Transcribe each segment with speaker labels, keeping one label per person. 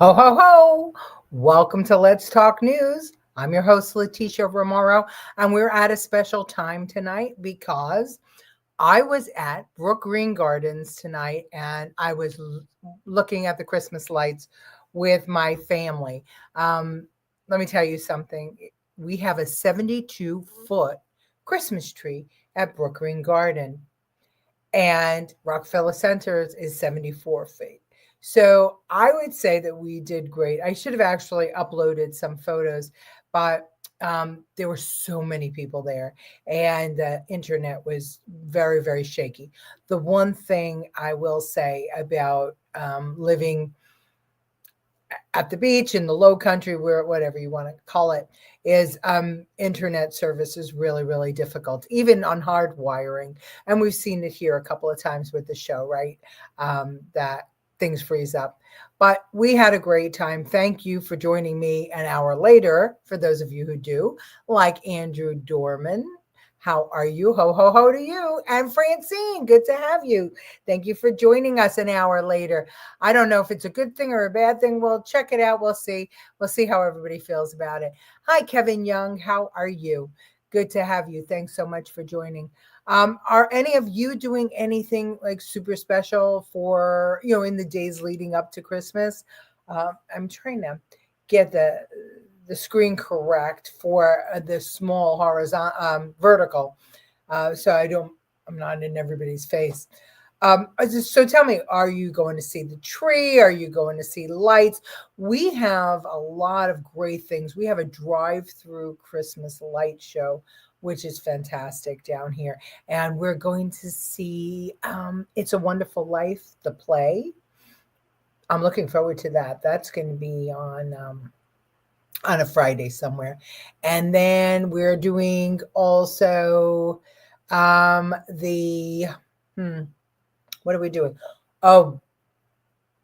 Speaker 1: Ho, ho, ho. Welcome to Let's Talk News. I'm your host, Leticia Remauro, and we're at a special time tonight because I was at Brook Green Gardens tonight and I was looking at the Christmas lights with my family. Let me tell you something. We have a 72-foot Christmas tree at Brook Green Garden, and Rockefeller Center's is 74 feet. So I would say that we did great. I should have actually uploaded some photos, but there were so many people there, and the internet was very, very shaky. The one thing I will say about living at the beach in the low country, where whatever you want to call it, is internet service is really, really difficult, even on hard wiring. And we've seen it here a couple of times with the show, right? That things freeze up. But we had a great time. Thank you for joining me an hour later, for those of you who do, like Andrew Dorman. How are you? Ho, ho, ho to you. And Francine, good to have you. Thank you for joining us an hour later. I don't know if it's a good thing or a bad thing. We'll check it out. We'll see. We'll see how everybody feels about it. Hi, Kevin Young. How are you? Good to have you. Thanks so much for joining. Are any of you doing anything like super special for, in the days leading up to Christmas? I'm trying to get the screen correct for the small horizontal vertical, so I'm not in everybody's face. So tell me, are you going to see the tree? Are you going to see lights? We have a lot of great things. We have a drive-through Christmas light show, which is fantastic down here, and we're going to see It's a Wonderful Life, the play. I'm looking forward to that. That's going to be on a Friday somewhere. And then we're doing also the what are we doing? Oh,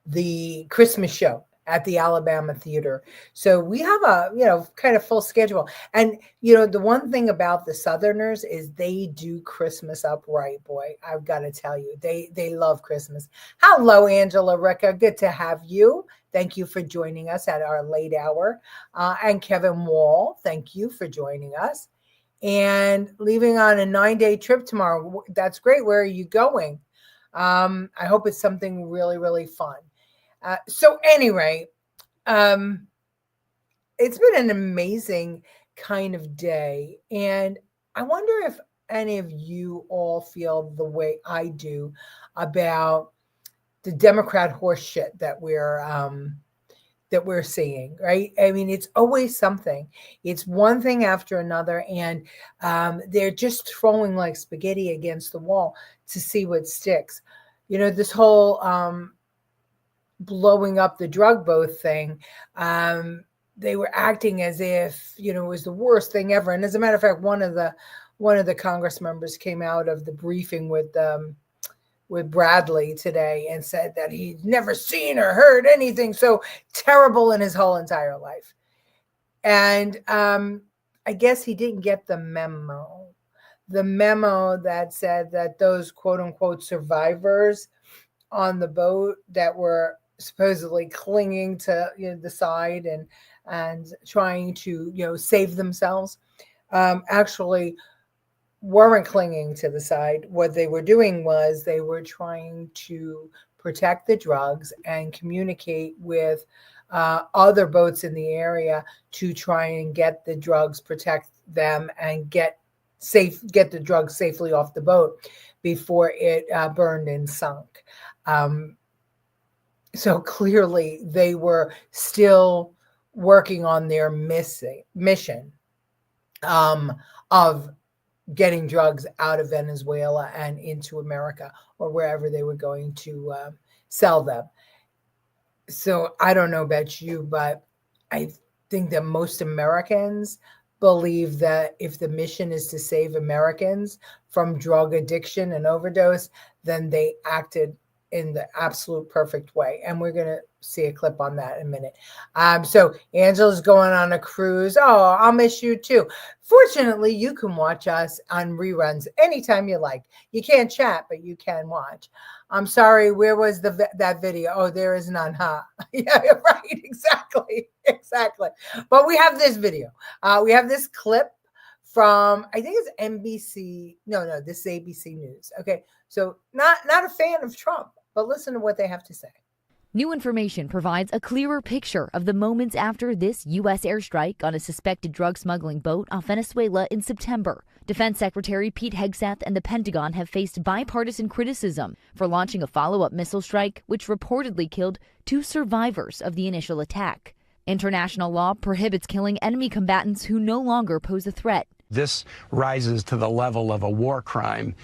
Speaker 1: the Christmas show at the Alabama Theater. So we have a, kind of full schedule. And, the one thing about the Southerners is they do Christmas up right, boy. I've got to tell you, they love Christmas. Hello, Angela Ricca. Good to have you. Thank you for joining us at our late hour. And Kevin Wall, thank you for joining us. And leaving on a 9-day trip tomorrow. That's great. Where are you going? I hope it's something really, really fun. So anyway, it's been an amazing kind of day. And I wonder if any of you all feel the way I do about the Democrat horse shit that we're seeing, right? I mean, it's always something. It's one thing after another, and they're just throwing like spaghetti against the wall to see what sticks. This whole blowing up the drug boat thing, they were acting as if it was the worst thing ever. And as a matter of fact, one of the Congress members came out of the briefing with Bradley today and said that he'd never seen or heard anything so terrible in his whole entire life. And I guess he didn't get the memo that said that those quote unquote survivors on the boat that were supposedly clinging to the side and trying to save themselves actually weren't clinging to the side. What they were doing was they were trying to protect the drugs and communicate with other boats in the area to try and get the drugs, protect them, and get the drugs safely off the boat before it burned and sunk. So clearly they were still working on their mission of getting drugs out of Venezuela and into America or wherever they were going to sell them. So I don't know about you, but I think that most Americans believe that if the mission is to save Americans from drug addiction and overdose, then they acted in the absolute perfect way. And we're going to see a clip on that in a minute. So Angela's going on a cruise. Oh, I'll miss you too. Fortunately, you can watch us on reruns anytime you like. You can't chat, but you can watch. I'm sorry, where was that video? Oh, there is none, huh? Yeah, right, Exactly. But we have this video. We have this clip from, I think it's NBC. No, this is ABC News. Okay, so not a fan of Trump, but listen to what they have to say.
Speaker 2: New information provides a clearer picture of the moments after this U.S. airstrike on a suspected drug smuggling boat off Venezuela in September. Defense Secretary Pete Hegseth and the Pentagon have faced bipartisan criticism for launching a follow-up missile strike, which reportedly killed 2 survivors of the initial attack. International law prohibits killing enemy combatants who no longer pose a threat.
Speaker 3: This rises to the level of a war crime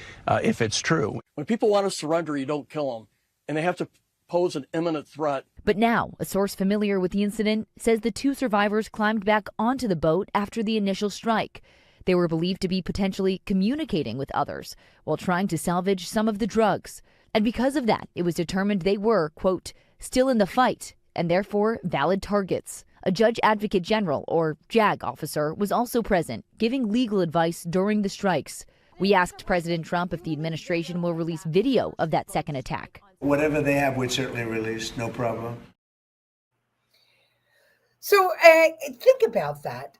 Speaker 3: if it's true.
Speaker 4: When people want to surrender, you don't kill them, and they have to pose an imminent threat.
Speaker 2: But now, a source familiar with the incident says the 2 survivors climbed back onto the boat after the initial strike. They were believed to be potentially communicating with others while trying to salvage some of the drugs. And because of that, it was determined they were, quote, still in the fight and therefore valid targets. A Judge Advocate General, or JAG officer, was also present, giving legal advice during the strikes. We asked President Trump if the administration will release video of that second attack.
Speaker 5: Whatever they have, we'd certainly release, no problem.
Speaker 1: So think about that.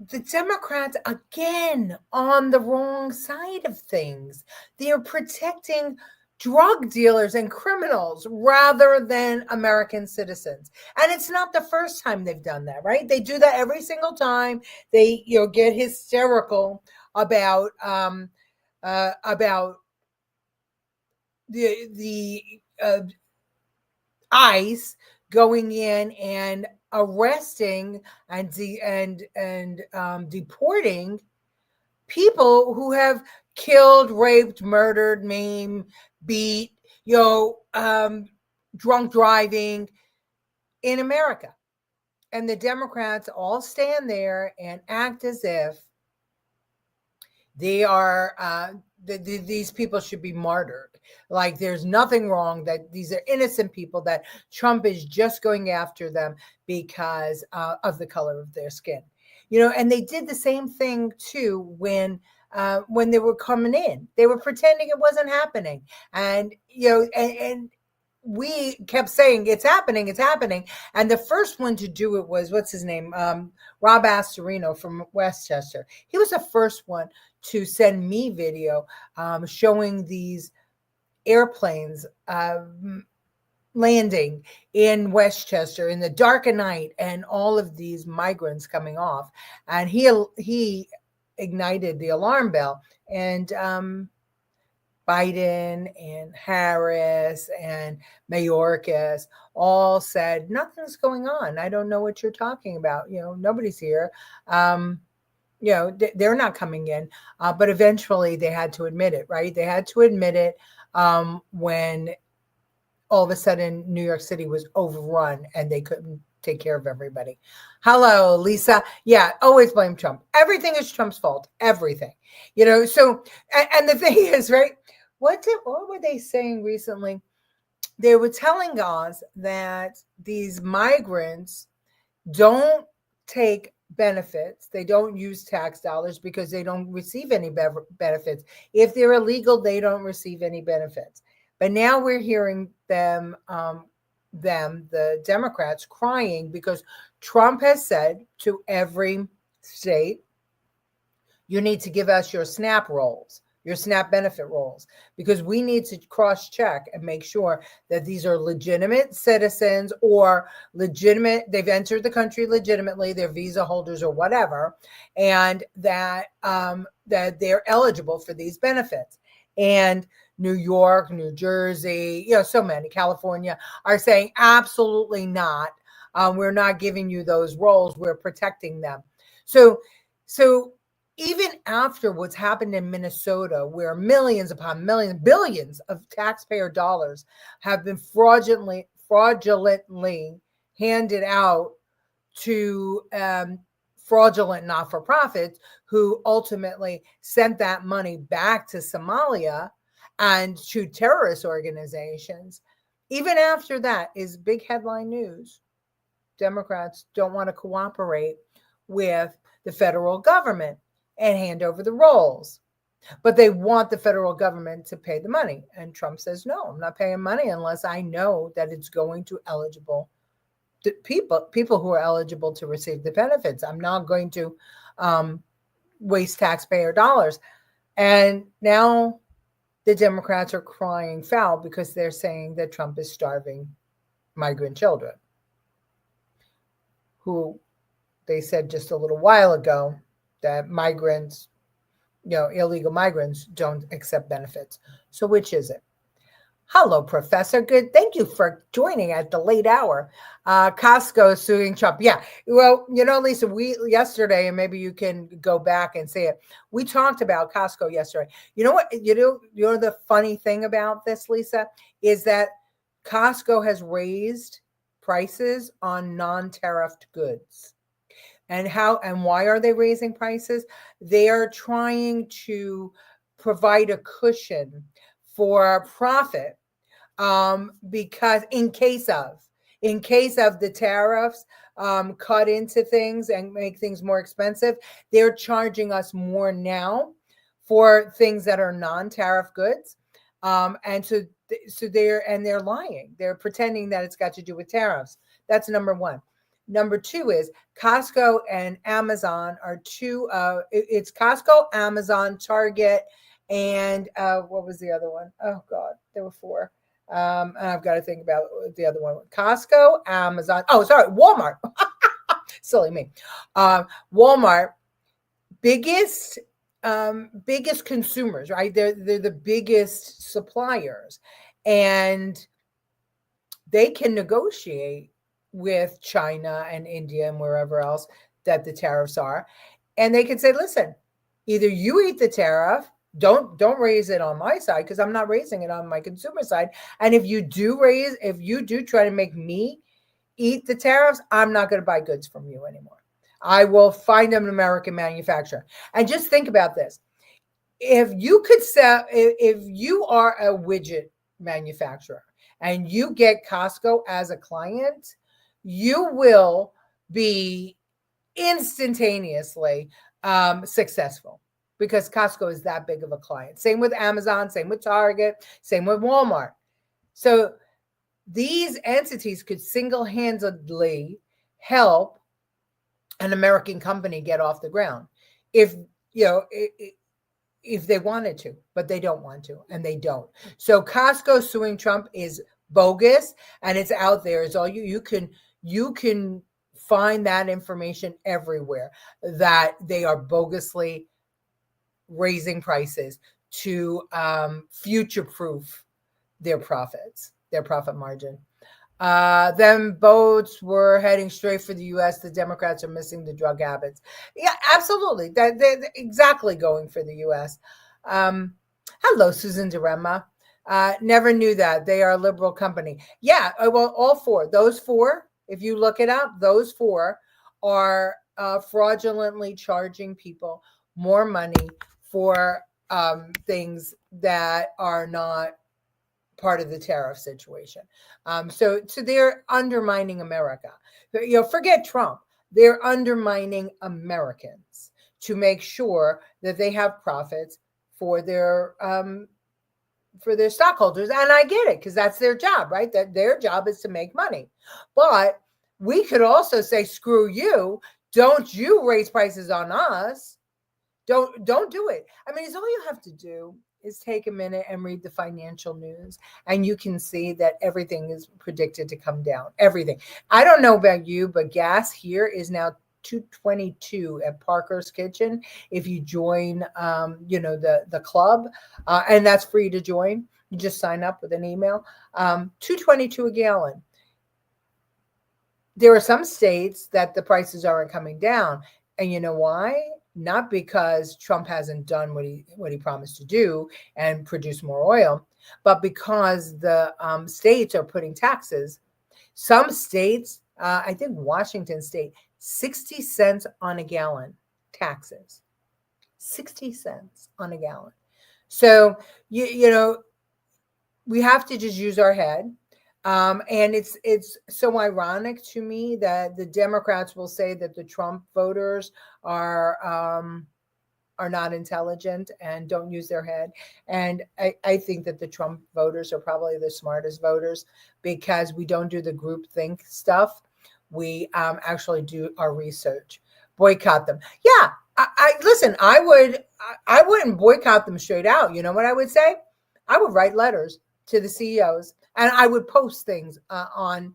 Speaker 1: The Democrats, again, on the wrong side of things. They are protecting drug dealers and criminals rather than American citizens. And it's not the first time they've done that, right? They do that every single time. They, get hysterical about the ICE going in and arresting and deporting people who have killed, raped, murdered, maimed, beat, drunk driving in America. And the Democrats all stand there and act as if they are these people should be martyred. Like there's nothing wrong, that these are innocent people, that Trump is just going after them because of the color of their skin. And they did the same thing too when they were coming in. They were pretending it wasn't happening. And we kept saying it's happening. And the first one to do it was, what's his name? Rob Astorino from Westchester. He was the first one to send me video showing these airplanes landing in Westchester in the dark of night and all of these migrants coming off. And he ignited the alarm bell. And Biden and Harris and Mayorkas all said, nothing's going on. I don't know what you're talking about. Nobody's here. They're not coming in. But eventually they had to admit it, right? They had to admit it when all of a sudden New York City was overrun and they couldn't take care of everybody. Hello, Lisa. Yeah, always blame Trump. Everything is Trump's fault. Everything. So, and the thing is, right, what were they saying recently? They were telling us that these migrants don't take benefits. They don't use tax dollars because they don't receive any benefits. If they're illegal, they don't receive any benefits. But now we're hearing them, the Democrats, crying because Trump has said to every state, you need to give us your SNAP rolls, your SNAP benefit rolls, because we need to cross-check and make sure that these are legitimate citizens or legitimate, they've entered the country legitimately, they're visa holders or whatever, and that they're eligible for these benefits. And New York, New Jersey, so many, California, are saying absolutely not. We're not giving you those rolls. We're protecting them. So even after what's happened in Minnesota, where millions upon millions, billions of taxpayer dollars have been fraudulently handed out to fraudulent not-for-profits who ultimately sent that money back to Somalia and to terrorist organizations, even after that is big headline news. Democrats don't want to cooperate with the federal government and hand over the rolls. But they want the federal government to pay the money. And Trump says, no, I'm not paying money unless I know that it's going to eligible people who are eligible to receive the benefits. I'm not going to waste taxpayer dollars. And now the Democrats are crying foul because they're saying that Trump is starving migrant children, who they said just a little while ago that migrants, illegal migrants don't accept benefits. So which is it? Hello, Professor. Good. Thank you for joining at the late hour. Costco suing Trump. Yeah. Well, Lisa, we yesterday, and maybe you can go back and see it. We talked about Costco yesterday. You know what? The funny thing about this, Lisa, is that Costco has raised prices on non-tariffed goods. And why are they raising prices? They are trying to provide a cushion for profit, because in case of the tariffs cut into things and make things more expensive, they're charging us more now for things that are non-tariff goods, and so they're lying. They're pretending that it's got to do with tariffs. That's number one. Number two is Costco and Amazon are two. It's Costco, Amazon, Target, and what was the other one? Oh God, there were four. And I've got to think about the other one. Costco, Amazon. Oh, sorry, Walmart. Silly me. Walmart, biggest consumers, right? They're the biggest suppliers, and they can negotiate with China and India and wherever else that the tariffs are, and they can say, listen, either you eat the tariff. Don't raise it on my side, because I'm not raising it on my consumer side. And if you do try to make me eat the tariffs, I'm not going to buy goods from you anymore. I will find an American manufacturer. And just think about this. If you are a widget manufacturer and you get Costco as a client, you will be instantaneously successful, because Costco is that big of a client. Same with Amazon, same with Target, same with Walmart. So these entities could single-handedly help an American company get off the ground if they wanted to, but they don't want to, and they don't. So Costco suing Trump is bogus, and it's out there. It's all you can find that information everywhere, that they are bogusly raising prices to future-proof their profits, their profit margin. Then boats were heading straight for the U.S. The Democrats are missing the drug habits. Yeah, absolutely. They're exactly going for the U.S. Hello, Susan DeRema. Never knew that. They are a liberal company. Yeah, well, all four. Those four, if you look it up, those four are fraudulently charging people more money for things that are not part of the tariff situation. So they're undermining America. Forget Trump. They're undermining Americans to make sure that they have profits for their stockholders. And I get it, because that's their job, right? That their job is to make money. But we could also say, screw you. Don't you raise prices on us. Don't do it. I mean, it's all you have to do is take a minute and read the financial news, and you can see that everything is predicted to come down. Everything. I don't know about you, but gas here is now $2.22 at Parker's Kitchen. If you join, the club, and that's free to join. You just sign up with an email. $2.22 a gallon. There are some states that the prices aren't coming down, and you know why? Not because Trump hasn't done what he promised to do and produce more oil, but because the states are putting taxes. Some states, I think Washington State, 60 cents on a gallon taxes. 60 cents on a gallon. So, we have to just use our head. And it's so ironic to me that the Democrats will say that the Trump voters are not intelligent and don't use their head. And I think that the Trump voters are probably the smartest voters, because we don't do the groupthink stuff. we actually do our research. Boycott them. Yeah, I listen. I wouldn't boycott them straight out. You know what I would say? I would write letters to the CEOs, and I would post things on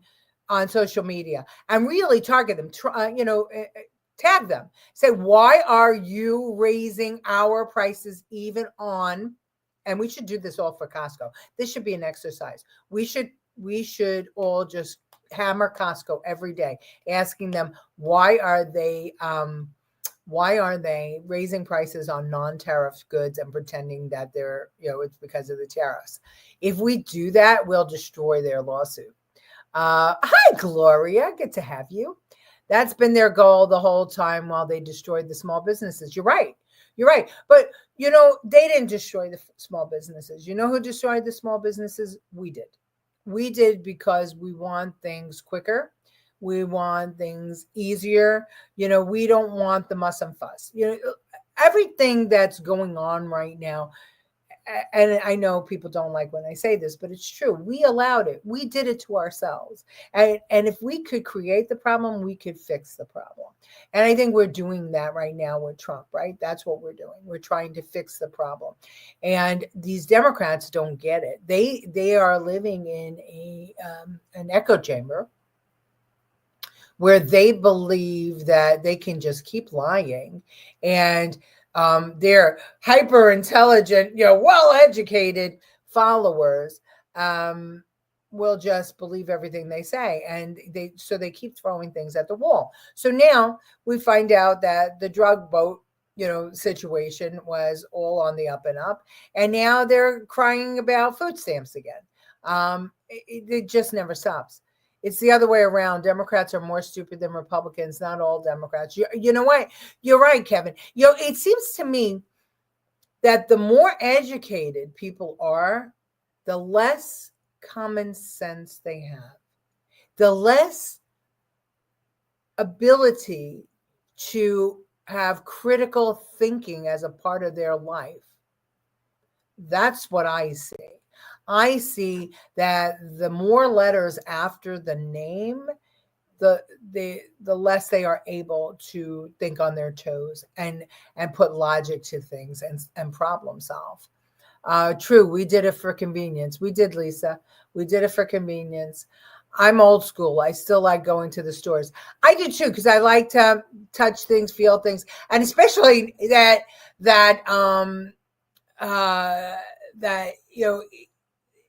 Speaker 1: social media and really target them. Tag them. Say, why are you raising our prices even on? And we should do this all for Costco. This should be an exercise. We should all just hammer Costco every day, asking them why are they raising prices on non-tariff goods and pretending that they're, it's because of the tariffs. If we do that, we'll destroy their lawsuit. Hi, Gloria. Good to have you. That's been their goal the whole time while they destroyed the small businesses. You're right. But, they didn't destroy the small businesses. You know who destroyed the small businesses? We did. We did because we want things quicker. We want things easier. We don't want the muss and fuss. Everything that's going on right now, and I know people don't like when I say this, but it's true. We allowed it. We did it to ourselves. And if we could create the problem, we could fix the problem. And I think we're doing that right now with Trump, right? That's what we're doing. We're trying to fix the problem. And these Democrats don't get it. They are living in an echo chamber where they believe that they can just keep lying, and their hyper intelligent, well-educated followers will just believe everything they say. And they keep throwing things at the wall. So now we find out that the drug boat, situation was all on the up and up. And now they're crying about food stamps again. It just never stops. It's the other way around. Democrats are more stupid than Republicans. Not all Democrats. You know what? You're right, Kevin. It seems to me that the more educated people are, the less common sense they have, the less ability to have critical thinking as a part of their life. That's what I see. I see that the more letters after the name, the less they are able to think on their toes and put logic to things and problem solve. True, we did it for convenience. We did, Lisa. We did it for convenience. I'm old school. I still like going to the stores. I do too, because I like to touch things, feel things, and especially that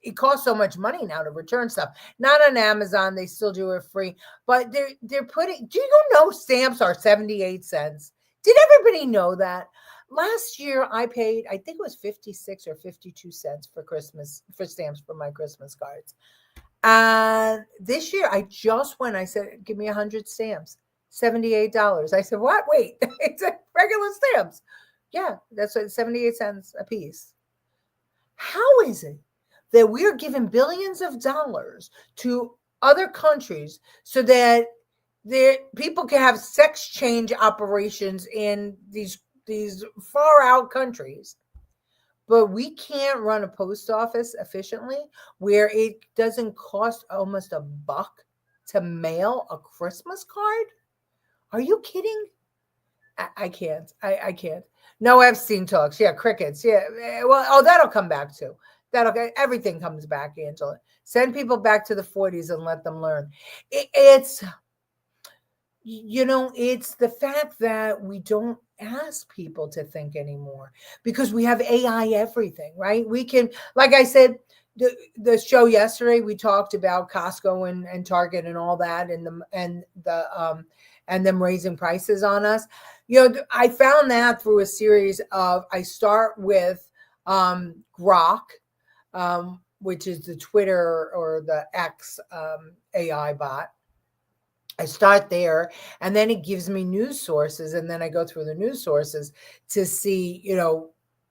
Speaker 1: it costs so much money now to return stuff. Not on Amazon. They still do it free. But they're putting, do you know stamps are 78 cents? Did everybody know that? Last year I paid, I think it was 56 or 52 cents for stamps for my Christmas cards. And this year I just went, I said, give me 100 stamps, $78. I said, what? Wait, it's regular stamps. Yeah, that's what, 78 cents a piece. How is it that we are giving billions of dollars to other countries so that people can have sex change operations in these far out countries, but we can't run a post office efficiently where it doesn't cost almost $1 to mail a Christmas card? Are you kidding? I can't. I can't. No Epstein talks. Yeah, crickets. Yeah. Well, that'll come back too. Everything comes back, Angela. Send people back to the 40s and let them learn. It's the fact that we don't ask people to think anymore because we have AI everything, right? We can, like I said, the show yesterday, we talked about Costco and Target and all that, and them raising prices on us. I found that through a series of, I start with Grok, which is the Twitter or the X AI bot. I start there, and then it gives me news sources, and then I go through the news sources to see,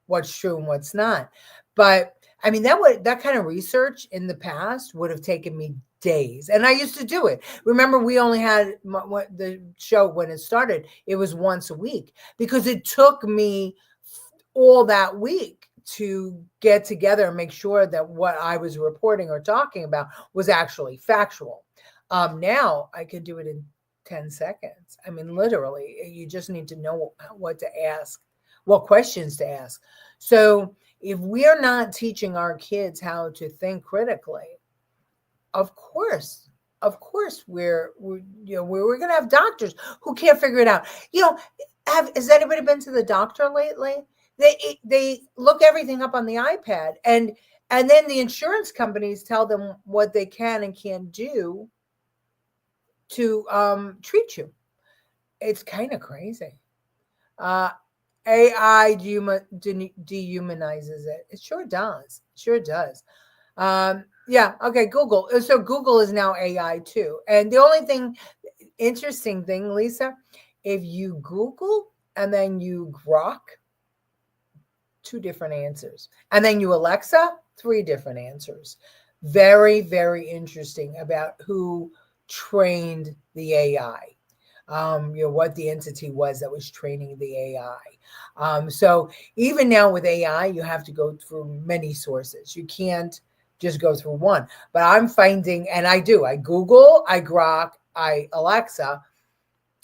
Speaker 1: what's true and what's not. But I mean, that kind of research in the past would have taken me days, and I used to do it. Remember, we only had the show when it started; it was once a week because it took me all that week to get together and make sure that what I was reporting or talking about was actually factual. Now I could do it in 10 seconds. I mean, literally, you just need to know what to ask, what questions to ask. So if we are not teaching our kids how to think critically, of course, we're we're going to have doctors who can't figure it out. Has anybody been to the doctor lately? They look everything up on the iPad, and then the insurance companies tell them what they can and can't do to treat you. It's kind of crazy. Uh, AI dehumanizes it. It sure does. Sure does. Yeah. Okay. Google. So Google is now AI too. And the only interesting thing, Lisa, if you Google and then you Grok, 2 different answers, and then you Alexa, 3 different answers. Very, very interesting about who trained the AI. What the entity was that was training the AI. So even now with AI, you have to go through many sources. You can't just go through one. But I'm finding, and I Google, I Grok, I Alexa,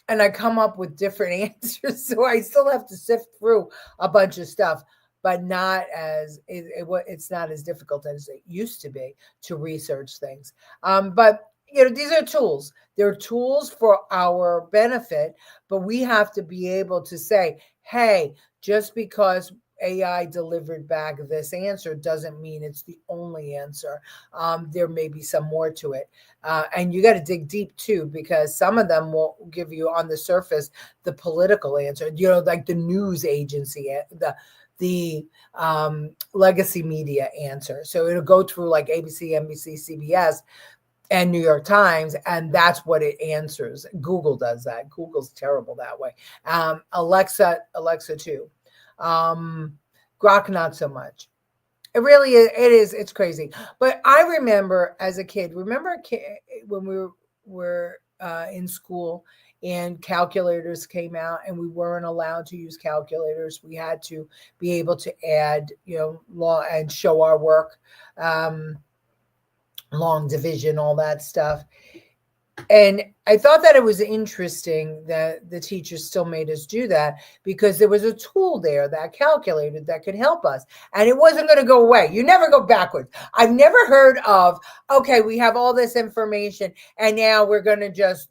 Speaker 1: and I come up with different answers. So I still have to sift through a bunch of stuff, but it's not as difficult as it used to be to research things. But these are tools. They're tools for our benefit, but we have to be able to say, hey, just because AI delivered back this answer doesn't mean it's the only answer. There may be some more to it. And you got to dig deep too, because some of them will give you on the surface the political answer, like the news agency, the legacy media answer. So it'll go through like ABC, NBC, CBS, and New York Times, and that's what it answers. Google does that. Google's terrible that way. Alexa too. Grok, not so much. It really is. It's crazy. But I remember as a kid, when we were in school and calculators came out and we weren't allowed to use calculators. We had to be able to add, law and show our work, long division, all that stuff. And I thought that it was interesting that the teachers still made us do that, because there was a tool there, that calculator, that could help us. And it wasn't going to go away. You never go backwards. I've never heard of, okay, we have all this information and now we're going to just,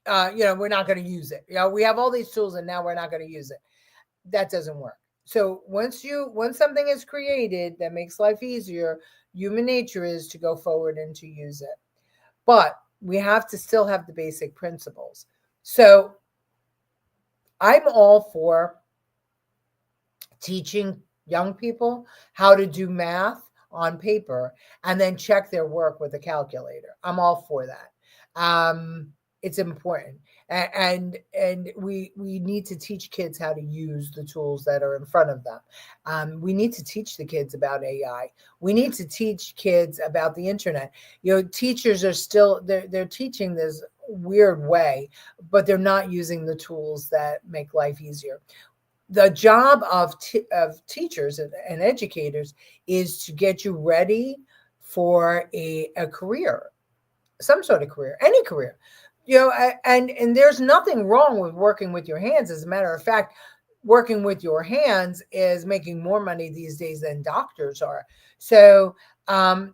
Speaker 1: we're not going to use it. We have all these tools and now we're not going to use it. That doesn't work. So once something is created that makes life easier, human nature is to go forward and to use it. But we have to still have the basic principles. So I'm all for teaching young people how to do math on paper and then check their work with a calculator. I'm all for that. It's important. And we need to teach kids how to use the tools that are in front of them. We need to teach the kids about AI. We need to teach kids about the internet. Teachers are still, they're teaching this weird way, but they're not using the tools that make life easier. The job of teachers and educators is to get you ready for a career, some sort of career, any career. And there's nothing wrong with working with your hands. As a matter of fact, working with your hands is making more money these days than doctors are. So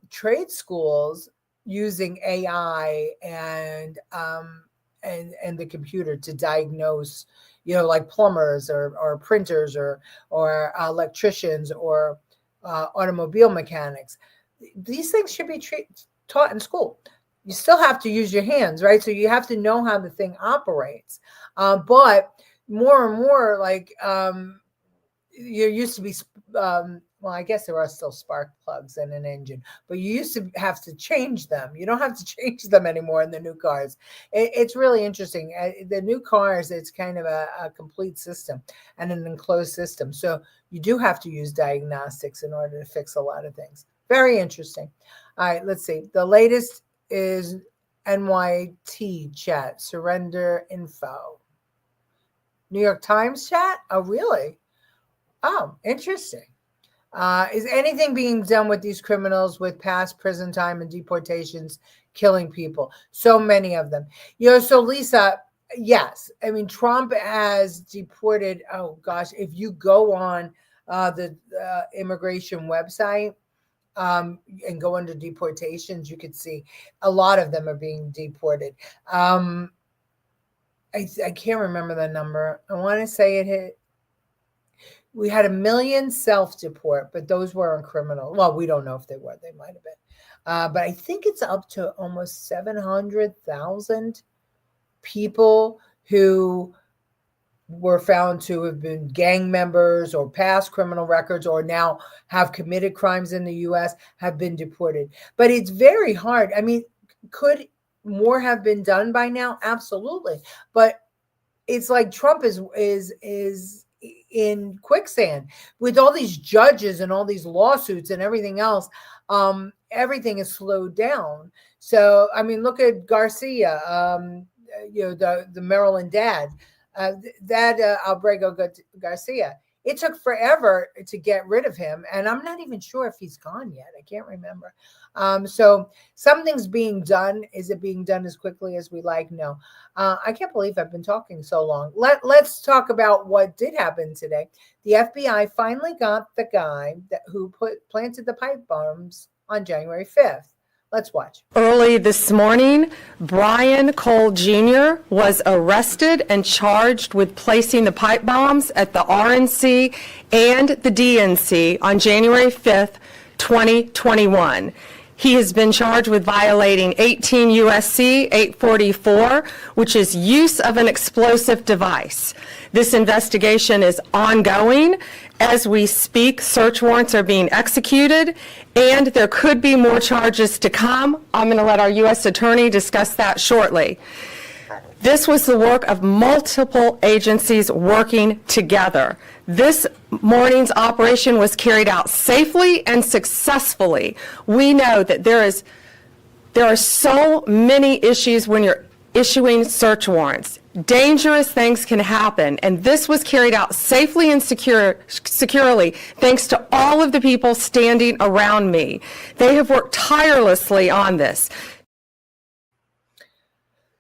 Speaker 1: trade schools using AI and the computer to diagnose, like plumbers or printers or electricians or automobile mechanics. These things should be taught in school. You still have to use your hands, right? So you have to know how the thing operates. But more and more, like you used to be, well, I guess there are still spark plugs in an engine, but you used to have to change them. You don't have to change them anymore in the new cars. It's really interesting. The new cars, it's kind of a complete system and an enclosed system. So you do have to use diagnostics in order to fix a lot of things. Very interesting. All right, let's see. The latest is NYT chat, surrender info. New York Times chat? Oh, really? Oh, interesting. Is anything being done with these criminals with past prison time and deportations killing people? So many of them. So Lisa, yes. I mean, Trump has deported, oh gosh, if you go on the immigration website, and go under deportations, you could see a lot of them are being deported. I can't remember the number. I want to say we had 1 million self-deport, but those weren't criminal. Well, we don't know if they were. They might have been. But I think it's up to almost 700,000 people who were found to have been gang members or past criminal records or now have committed crimes in the U.S. have been deported. But it's very hard. I mean, could more have been done by now? Absolutely. But it's like Trump is in quicksand with all these judges and all these lawsuits and everything else. Everything is slowed down. So, I mean, look at Garcia, the Maryland dad. Albrego Garcia. It took forever to get rid of him, and I'm not even sure if he's gone yet. I can't remember. So something's being done. Is it being done as quickly as we like? No. I can't believe I've been talking so long. Let's talk about what did happen today. The FBI finally got the guy who planted the pipe bombs on January 5th. Let's watch.
Speaker 6: Early this morning, Brian Cole Jr. was arrested and charged with placing the pipe bombs at the RNC and the DNC on January 5th, 2021. He has been charged with violating 18 U.S.C. 844, which is use of an explosive device. This investigation is ongoing. As we speak, search warrants are being executed, and there could be more charges to come. I'm going to let our U.S. Attorney discuss that shortly. This was the work of multiple agencies working together. This morning's operation was carried out safely and successfully. We know that there are so many issues when you're issuing search warrants. Dangerous things can happen, and this was carried out safely and securely thanks to all of the people standing around me. They have worked tirelessly on this.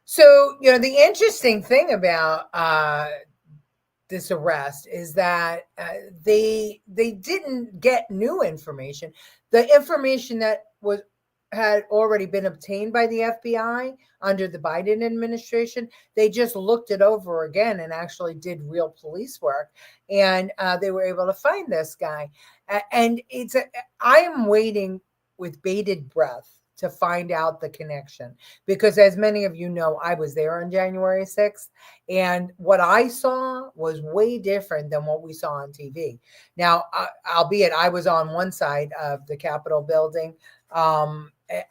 Speaker 1: So, the interesting thing about this arrest is that they didn't get new information. The information that had already been obtained by the FBI under the Biden administration, they just looked it over again and actually did real police work, and they were able to find this guy. And I am waiting with bated breath to find out the connection, because as many of you know, I was there on January 6th, and what I saw was way different than what we saw on TV. Now, albeit I was on one side of the Capitol building,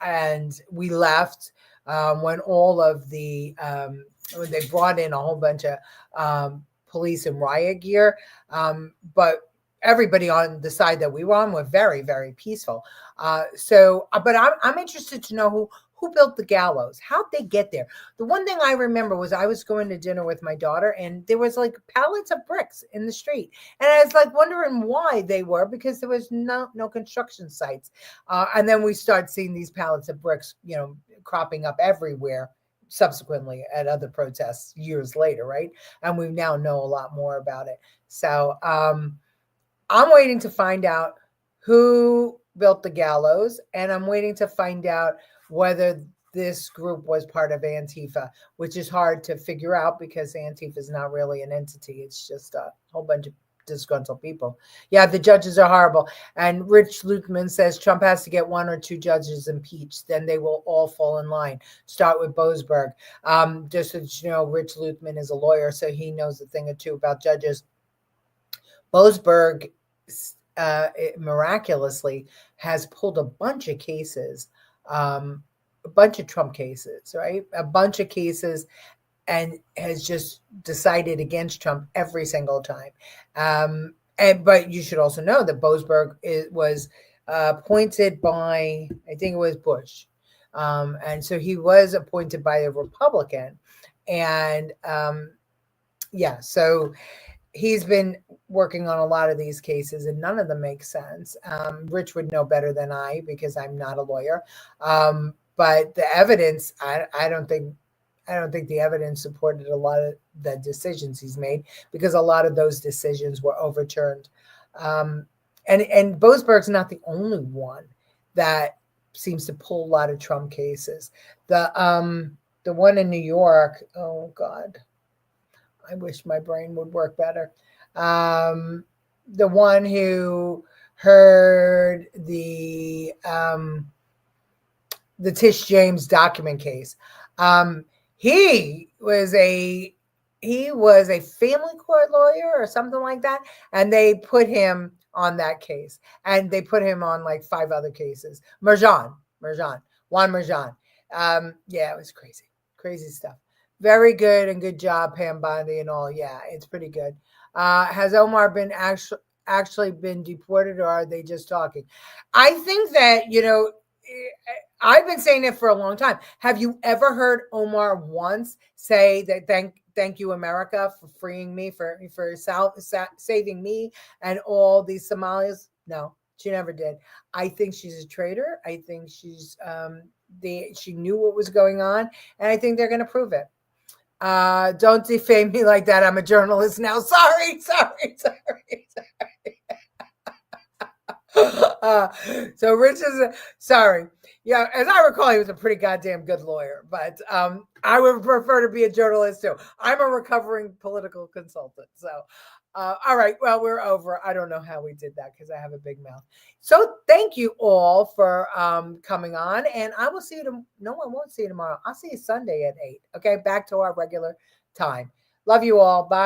Speaker 1: and we left when all of the when they brought in a whole bunch of police and riot gear, but everybody on the side that we were on were very, very peaceful. But I'm interested to know who built the gallows. How'd they get there? The one thing I remember was I was going to dinner with my daughter, and there was like pallets of bricks in the street, and I was like wondering why they were, because there was no construction sites. And then we start seeing these pallets of bricks, cropping up everywhere subsequently at other protests years later, right? And we now know a lot more about it. So I'm waiting to find out who built the gallows, and I'm waiting to find out whether this group was part of Antifa, which is hard to figure out because Antifa is not really an entity. It's just a whole bunch of disgruntled people. Yeah, the judges are horrible. And Rich Luthman says Trump has to get 1 or 2 judges impeached, then they will all fall in line. Start with Boasberg. Just so you know, Rich Luthman is a lawyer, so he knows a thing or two about judges. Boasberg miraculously has pulled a bunch of cases, a bunch of Trump cases, right? A bunch of cases, and has just decided against Trump every single time. But you should also know that Boasberg was appointed by, I think it was Bush. And so he was appointed by a Republican. And so he's been working on a lot of these cases, and none of them make sense. Rich would know better than I because I'm not a lawyer. But the evidence, I don't think the evidence supported a lot of the decisions he's made, because a lot of those decisions were overturned. And Boasberg's not the only one that seems to pull a lot of Trump cases. The one in New York, oh God, I wish my brain would work better. The one who heard the Tish James document case. He was a family court lawyer or something like that, and they put him on that case, and they put him on like 5 other cases. Juan Merjan. Yeah, it was crazy stuff. Very good, and good job, Pam Bondi and all. Yeah, it's pretty good. Has Omar been actually been deported, or are they just talking? I think that, I've been saying it for a long time. Have you ever heard Omar once say that thank you, America, for freeing me, for saving me and all these Somalis? No, she never did. I think she's a traitor. I think she's she knew what was going on, and I think they're going to prove it. Don't defame me like that. I'm a journalist now. Sorry. So Rich is sorry. Yeah, as I recall, he was a pretty goddamn good lawyer, but I would prefer to be a journalist too. I'm a recovering political consultant. So, all right, well, we're over. I don't know how we did that because I have a big mouth. So thank you all for coming on, and I will see you. No, I won't see you tomorrow. I'll see you Sunday at 8. Okay, back to our regular time. Love you all. Bye.